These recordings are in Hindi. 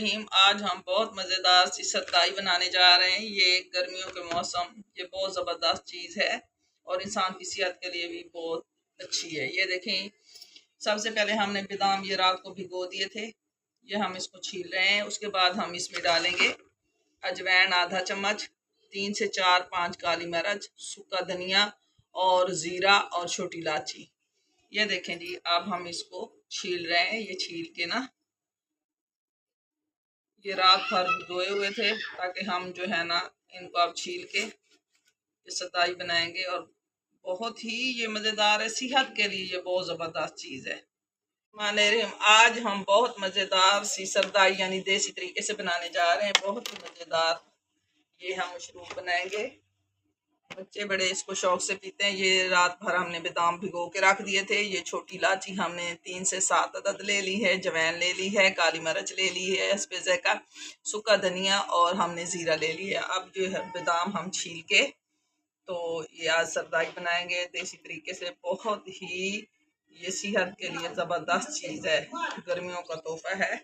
रहीम। आज हम बहुत मज़ेदार सी सताई बनाने जा रहे हैं। ये गर्मियों के मौसम ये बहुत ज़बरदस्त चीज़ है और इंसान की सेहत के लिए भी बहुत अच्छी है। ये देखें, सबसे पहले हमने बादाम ये रात को भिगो दिए थे। ये हम इसको छील रहे हैं। उसके बाद हम इसमें डालेंगे अजवाइन आधा चम्मच, 3 से 4-5 काली मिर्च, सूखा धनिया और ज़ीरा और छोटी इलायची। ये देखें जी, अब हम इसको छील रहे हैं। ये छील के ना, ये रात भर भिगोए हुए थे ताकि हम जो है ना इनको अब छील के ये सताई बनाएंगे और बहुत ही ये मज़ेदार है। सेहत के लिए ये बहुत ज़बरदस्त चीज़ है। माने आज हम बहुत मज़ेदार सी सताई यानी देसी तरीके से बनाने जा रहे हैं। बहुत ही मज़ेदार ये हम मशरूब बनाएंगे। बच्चे बड़े इसको शौक से पीते हैं। ये रात भर हमने बादाम भिगो के रख दिए थे। ये छोटी इलायची हमने 3 से 7 अदद ले ली है, अजवाइन ले ली है, काली मिर्च ले ली है, स्पेज़े का सूखा धनिया और हमने ज़ीरा ले लिया है। अब जो है बादाम हम छील के तो ये आज सरदाई बनाएंगे देसी तरीके से। बहुत ही ये सेहत के लिए ज़बरदस्त चीज़ है, गर्मियों का तोहफा है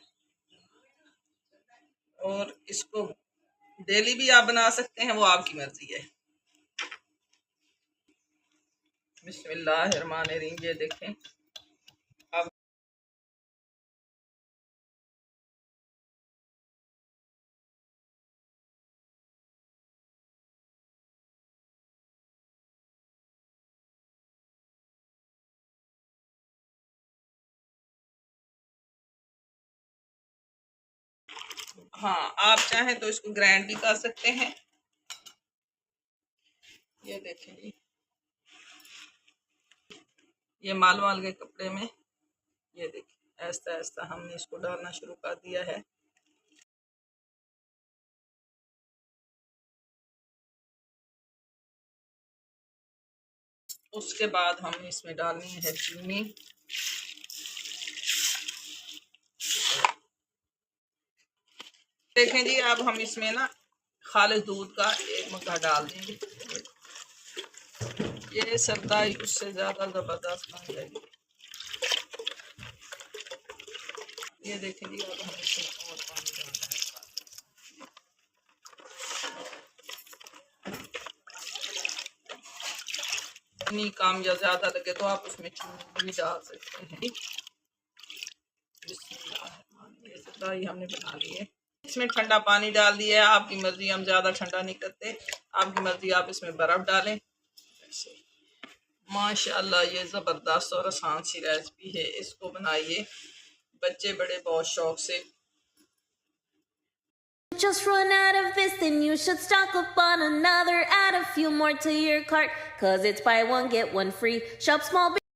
और इसको डेली भी आप बना सकते हैं, वो आपकी मर्जी है। बिस्मिल्लाहिर्रहमानिर्रहीम। ये देखें, अब हाँ, आप चाहें तो इसको ग्राइंड भी कर सकते हैं। ये देखें जी, ये माल वाल के कपड़े में ये देखिए ऐसा ऐसा हमने इसको डालना शुरू कर दिया है। उसके बाद हम इसमें डालनी है चीनी। देखें जी, अब हम इसमें ना खालिस दूध का 1 मग्गा डाल देंगे। ये सरदाई उससे ज़्यादा ज़बरदस्त बन जाएगी। ये देखें जी, अब हम इसमें और पानी डालना है। चीनी कम या ज़्यादा लगे तो आप उसमें चीनी भी डाल सकते हैं। ये सरदाई हमने बना ली है। इसमें ठंडा पानी डाल दिया है, आपकी मर्जी। हम ज़्यादा ठंडा नहीं करते, आपकी मर्जी। आप इसमें बर्फ़ डालें। माशाअल्लाह, ये ज़बरदस्त और आसान सी रेसिपी है। इसको बनाइए, बच्चे बड़े बहुत शौक से। Just run out of this, then you should stock up on another. Add a few more to your cart, 'cause it's buy one get one free. Shop small